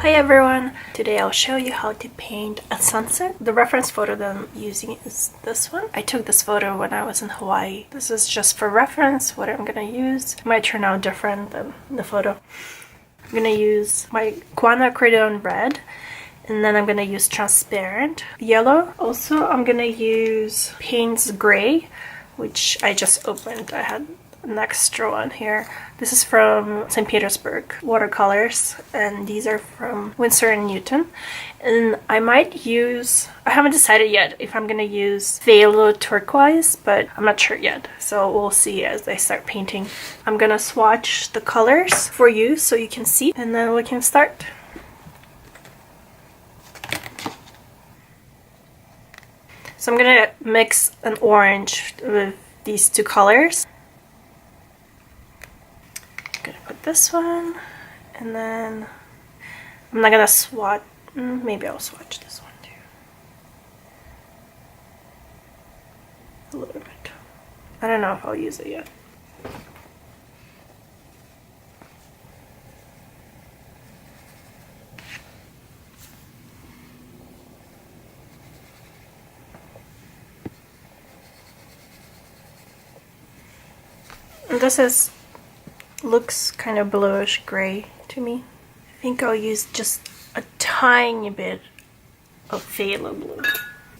Hi everyone! Today I'll show you how to paint a sunset. The reference photo that I'm using is this one. I took this photo when I was in Hawaii. This is just for reference, what I'm gonna use. It might turn out different than the photo. I'm gonna use my Guana Crayon Red, and then I'm gonna use transparent yellow. Also, I'm gonna use Payne's Gray, which I just opened. I had an extra one here. This is from St. Petersburg Watercolors, and these are from Winsor & Newton. And I might use, I haven't decided yet if I'm gonna use Phthalo Turquoise, but I'm not sure yet, so we'll see as I start painting. I'm gonna swatch the colors for you so you can see, and then we can start. So I'm gonna mix an orange with these two colors. Put this one, and then I'm not gonna swatch, maybe I'll swatch this one too. A little bit. I don't know if I'll use it yet. And this looks kind of bluish gray to me. I think I'll use just a tiny bit of phthalo blue.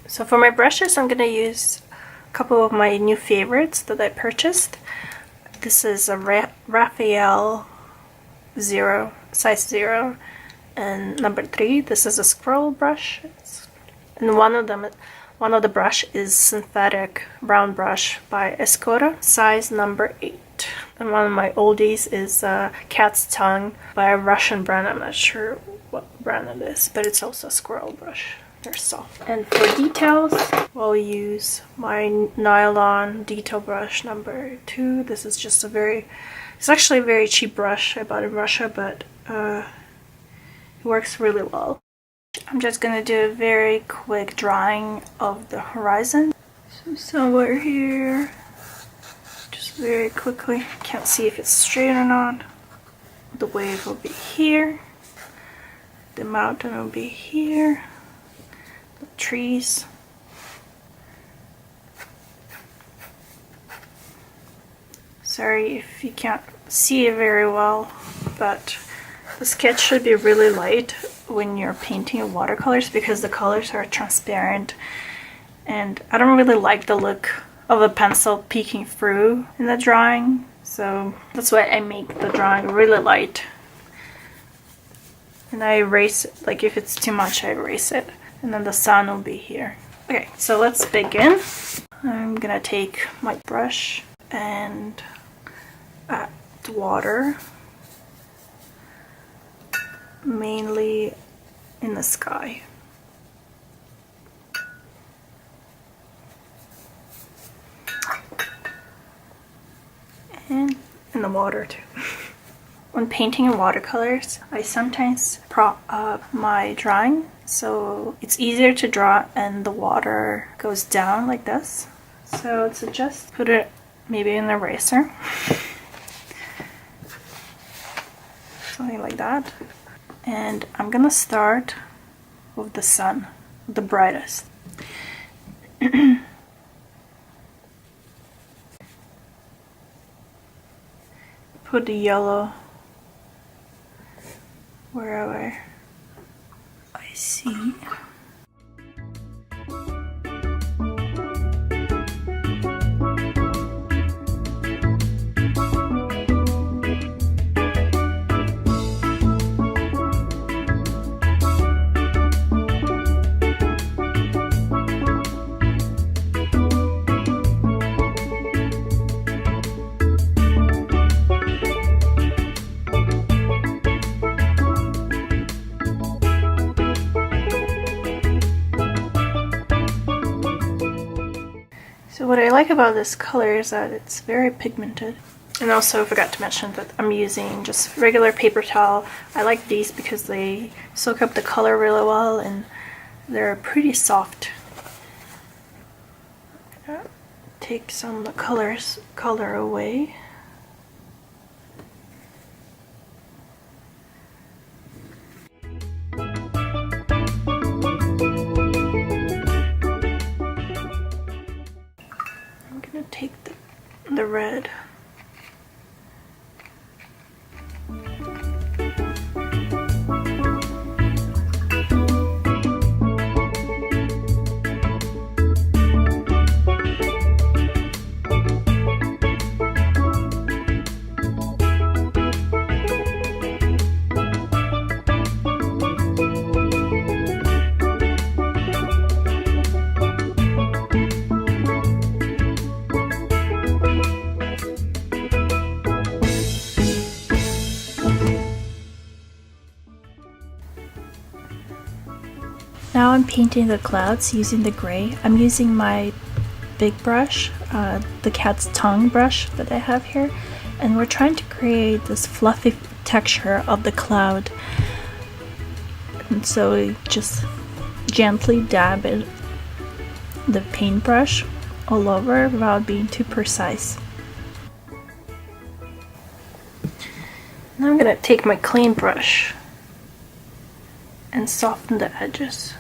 So for my brushes, I'm gonna use a couple of my new favorites that I purchased. This is a Raphael size 0 and number 3. This is a squirrel brush, and one of the brush is synthetic brown brush by Escota, size number 8. And one of my oldies is Cat's Tongue by a Russian brand. I'm not sure what brand it is, but it's also a squirrel brush. They're soft. And for details, we'll use my nylon detail brush number 2. This is just it's actually a very cheap brush I bought in Russia, but it works really well. I'm just gonna do a very quick drawing of the horizon. So somewhere here, just very quickly. Can't see if it's straight or not. The wave will be here. The mountain will be here. The trees. Sorry if you can't see it very well, but the sketch should be really light when you're painting in watercolors because the colors are transparent, and I don't really like the look of a pencil peeking through in the drawing, so that's why I make the drawing really light. And I erase it, like if it's too much I erase it, and then the sun will be here. Okay, so let's begin. I'm gonna take my brush and add water, mainly in the sky. And in the water too. When painting in watercolors, I sometimes prop up my drawing so it's easier to draw and the water goes down like this. So to just put it maybe in the eraser. Something like that. And I'm gonna start with the sun, the brightest. Put the yellow wherever I see. So what I like about this color is that it's very pigmented. And also I forgot to mention that I'm using just regular paper towel. I like these because they soak up the color really well and they're pretty soft. Take some of the color away. the red. Now I'm painting the clouds using the gray. I'm using my big brush, the cat's tongue brush that I have here, and we're trying to create this fluffy texture of the cloud. And so we just gently dab it, the paintbrush all over without being too precise. Now I'm gonna take my clean brush and soften the edges.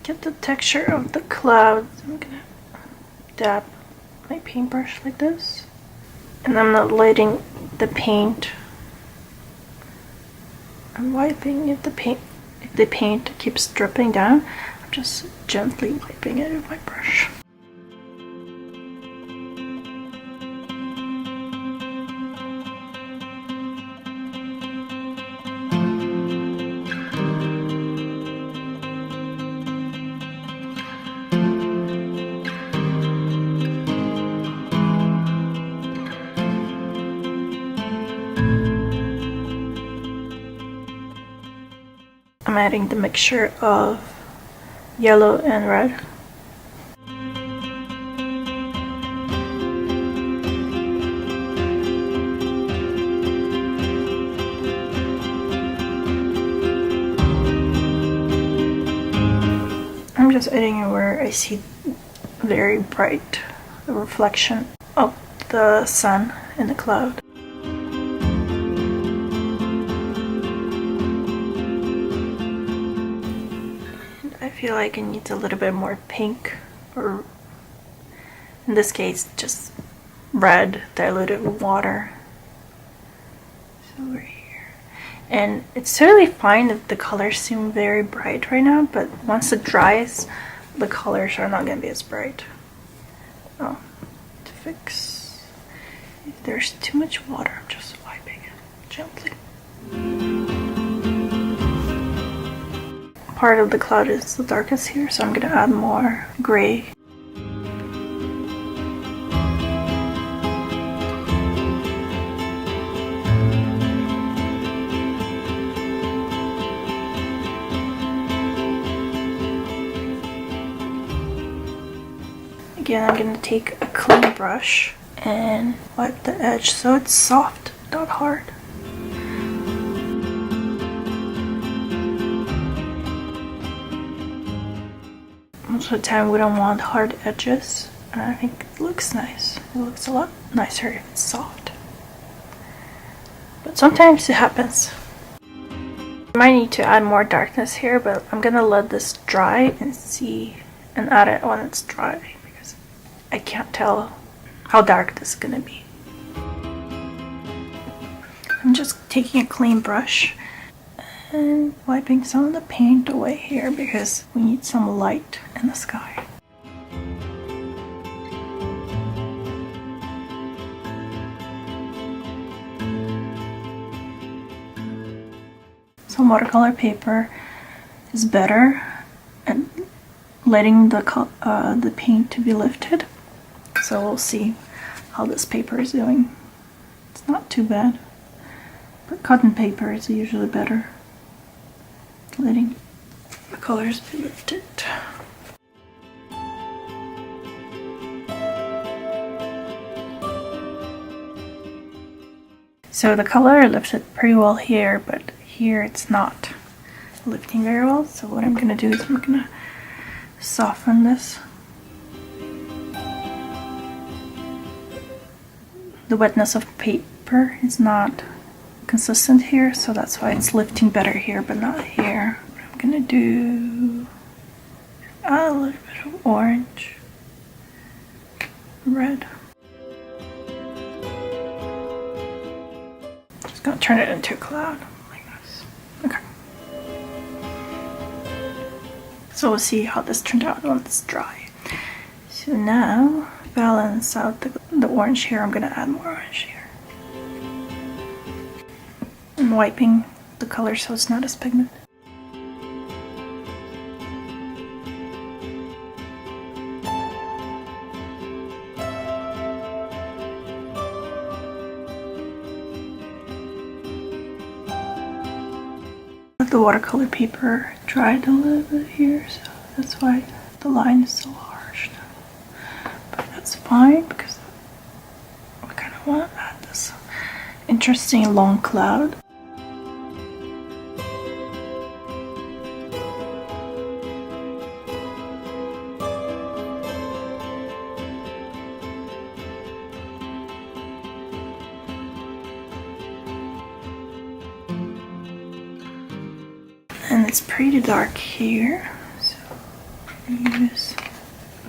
Get the texture of the clouds. I'm gonna dab my paintbrush like this, and I'm not letting the paint. I'm wiping if the paint keeps dripping down. I'm just gently wiping it with my brush. I'm adding the mixture of yellow and red. I'm just adding it where I see very bright reflection of the sun in the cloud. I feel like it needs a little bit more pink, or in this case just red diluted with water. So we're here. And it's totally fine if the colors seem very bright right now, but once it dries, the colors are not going to be as bright. Oh, to fix if there's too much water, I'm just wiping it gently. Part of the cloud is the darkest here, so I'm going to add more gray. Again, I'm going to take a clean brush and wipe the edge so it's soft, not hard. Most of the time we don't want hard edges, and I think it looks nice. It looks a lot nicer if it's soft. But sometimes it happens. I might need to add more darkness here, but I'm gonna let this dry and see and add it when it's dry because I can't tell how dark this is gonna be. I'm just taking a clean brush and wiping some of the paint away here because we need some light in the sky. Some watercolor paper is better at letting the paint to be lifted. So we'll see how this paper is doing. It's not too bad, but cotton paper is usually better. Letting the colors be lifted. So the color lifted pretty well here, but here it's not lifting very well. So what I'm gonna do is I'm gonna soften this. The wetness of paper is not consistent here, so that's why it's lifting better here but not here. I'm gonna do a little bit of orange, red. Just gonna turn it into a cloud like this. Okay. So we'll see how this turned out once it's dry. So now, balance out the orange here. I'm gonna add more orange here. I'm wiping the color so it's not as pigmented. The watercolor paper dried a little bit here, so that's why the line is so harsh now. But that's fine because I kind of want to add this interesting long cloud. And it's pretty dark here, so use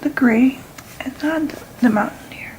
the gray and add the mountain here.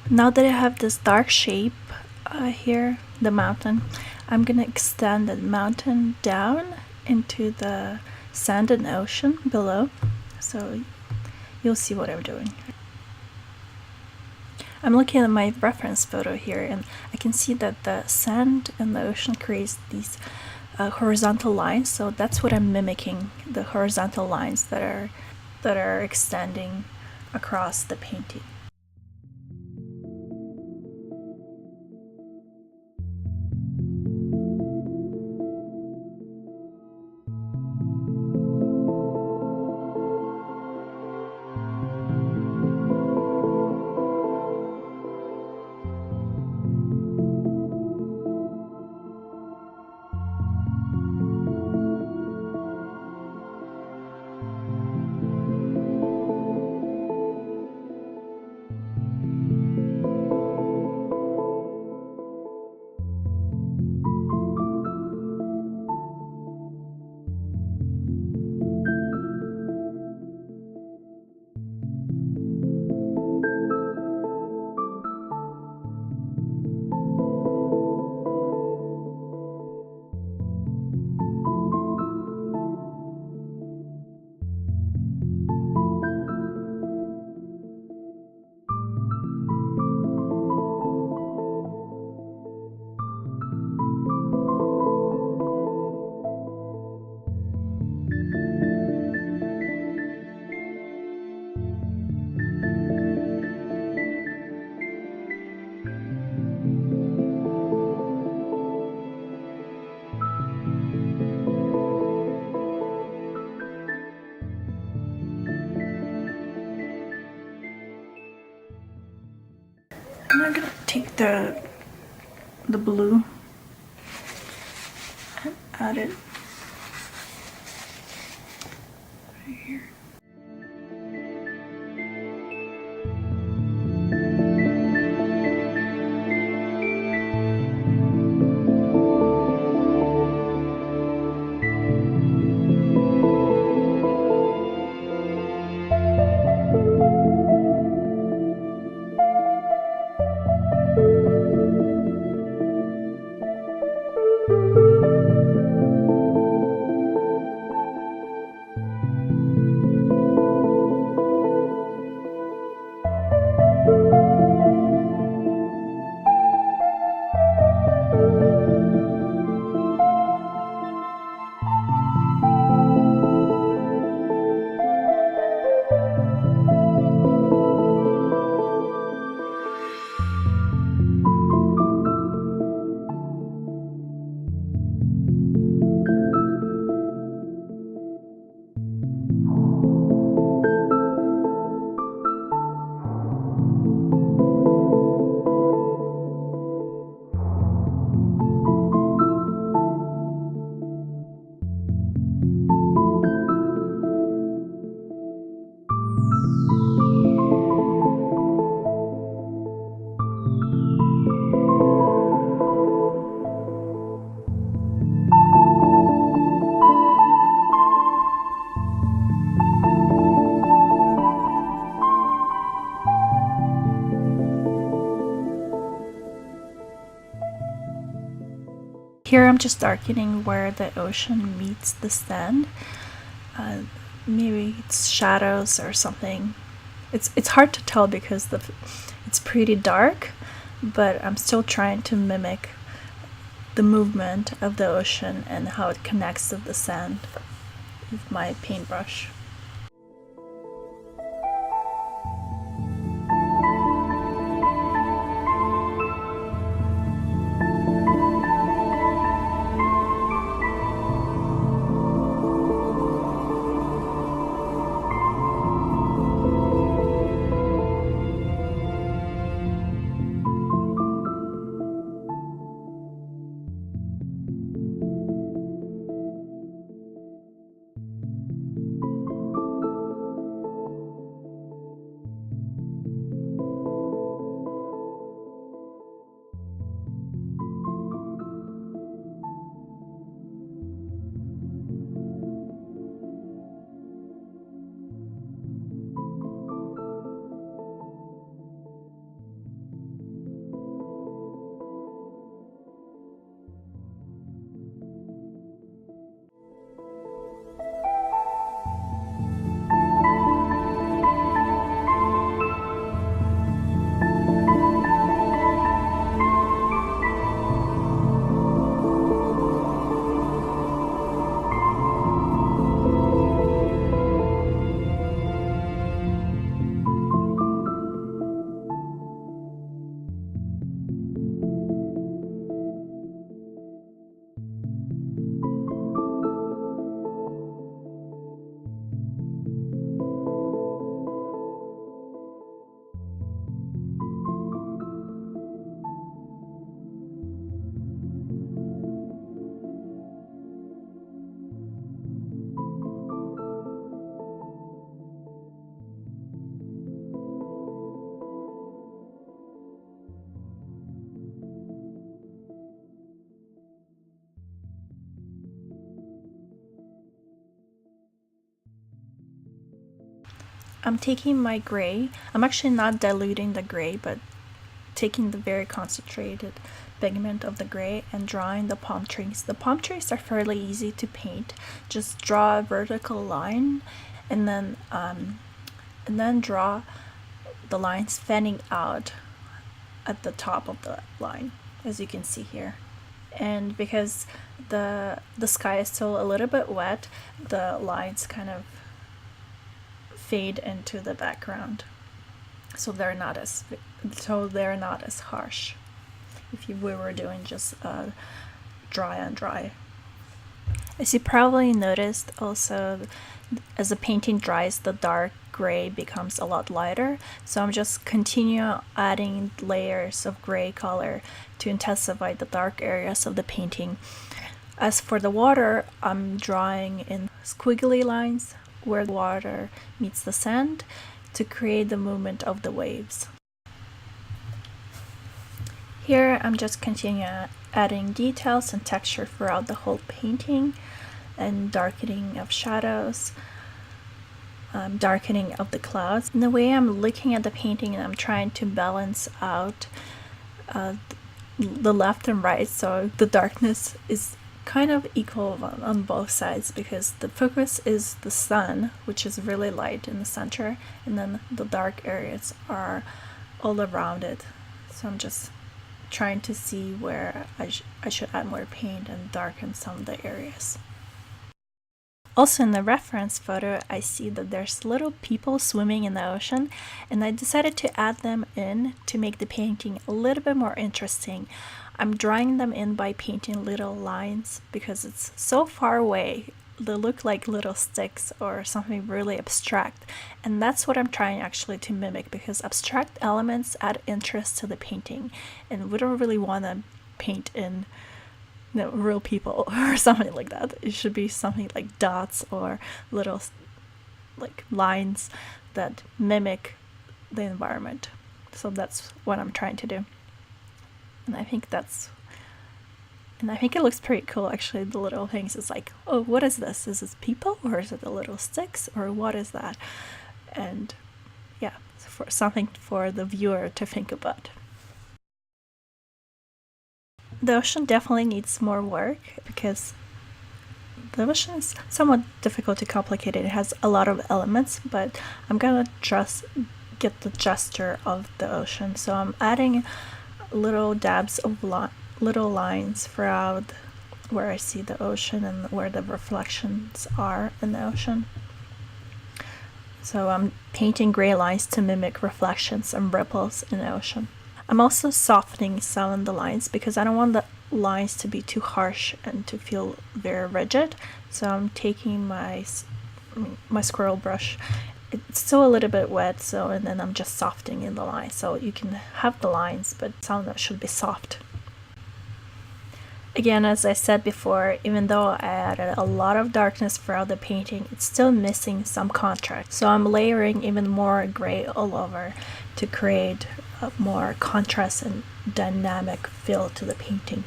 Now that I have this dark shape here, the mountain, I'm gonna extend the mountain down into the sand and ocean below, so you'll see what I'm doing. I'm looking at my reference photo here, and I can see that the sand and the ocean creates these horizontal lines, so that's what I'm mimicking, the horizontal lines that are extending across the painting. And I'm gonna take the blue and add it right here. Here I'm just darkening where the ocean meets the sand. Maybe it's shadows or something. It's hard to tell because it's pretty dark, but I'm still trying to mimic the movement of the ocean and how it connects to the sand with my paintbrush. I'm taking my gray. I'm actually not diluting the gray, but taking the very concentrated pigment of the gray and drawing the palm trees. The palm trees are fairly easy to paint. Just draw a vertical line and then draw the lines fanning out at the top of the line, as you can see here. And because the sky is still a little bit wet, the lines kind of fade into the background, so they're not as harsh if we were doing just dry on dry. As you probably noticed, also as the painting dries, the dark gray becomes a lot lighter, so I'm just continue adding layers of gray color to intensify the dark areas of the painting. As for the water, I'm drawing in squiggly lines where the water meets the sand to create the movement of the waves. Here I'm just continuing adding details and texture throughout the whole painting, and darkening of shadows, darkening of the clouds. And the way I'm looking at the painting, and I'm trying to balance out the left and right, so the darkness is kind of equal on both sides, because the focus is the sun, which is really light in the center, and then the dark areas are all around it. So I'm just trying to see where I should add more paint and darken some of the areas. Also in the reference photo, I see that there's little people swimming in the ocean, and I decided to add them in to make the painting a little bit more interesting. I'm drawing them in by painting little lines because it's so far away. They look like little sticks or something really abstract, and that's what I'm trying actually to mimic, because abstract elements add interest to the painting, and we don't really want to paint in real people or something like that. It should be something like dots or little like lines that mimic the environment. So that's what I'm trying to do, and I think it looks pretty cool actually. The little things, it's like, oh, what is this? Is this people, or is it the little sticks, or what is that? And yeah, for something for the viewer to think about. The ocean definitely needs more work because the ocean is somewhat difficult to complicate. It has a lot of elements, but I'm gonna just get the gesture of the ocean. So I'm adding little dabs of little lines throughout where I see the ocean and where the reflections are in the ocean. So I'm painting gray lines to mimic reflections and ripples in the ocean. I'm also softening some of the lines because I don't want the lines to be too harsh and to feel very rigid. So I'm taking my squirrel brush. It's still a little bit wet, so and then I'm just softening in the lines. So you can have the lines, but some of them should be soft. Again, as I said before, even though I added a lot of darkness throughout the painting, it's still missing some contrast. So I'm layering even more gray all over to create a more contrast and dynamic feel to the painting.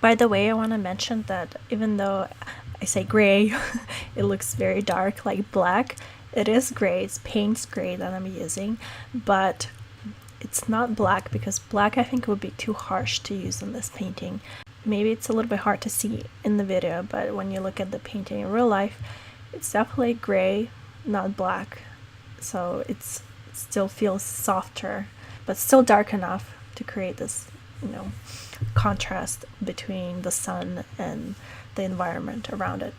By the way, I want to mention that even though I say gray, it looks very dark, like black. It is gray, it's Payne's gray that I'm using, but it's not black because black I think would be too harsh to use in this painting. Maybe it's a little bit hard to see in the video, but when you look at the painting in real life, it's definitely gray, not black. So it still feels softer, but still dark enough to create this, contrast between the sun and the environment around it.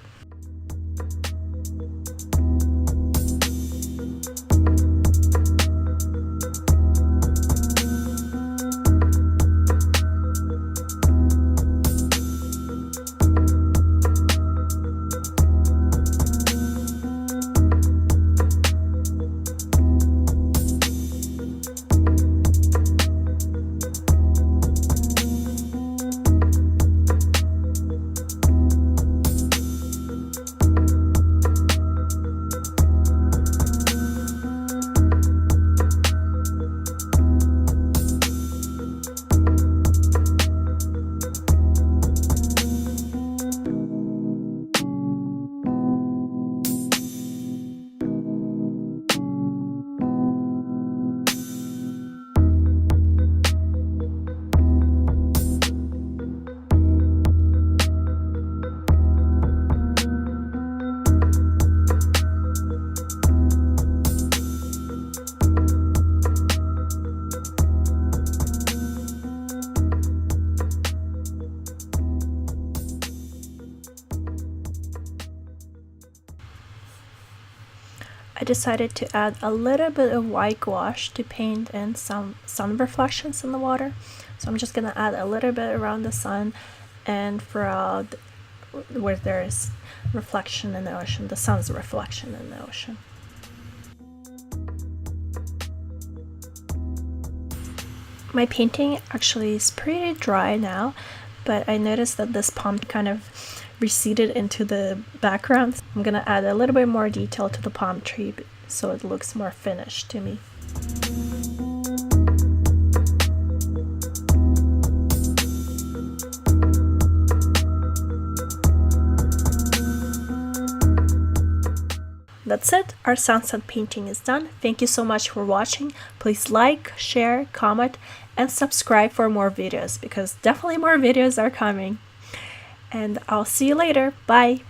I decided to add a little bit of white gouache to paint in some sun reflections in the water. So I'm just gonna add a little bit around the sun and throughout where there's reflection in the ocean, the sun's reflection in the ocean. My painting actually is pretty dry now, but I noticed that this palm kind of receded into the background. I'm gonna add a little bit more detail to the palm tree so it looks more finished to me. That's it, our sunset painting is done. Thank you so much for watching. Please like, share, comment, and subscribe for more videos because definitely more videos are coming. And I'll see you later. Bye!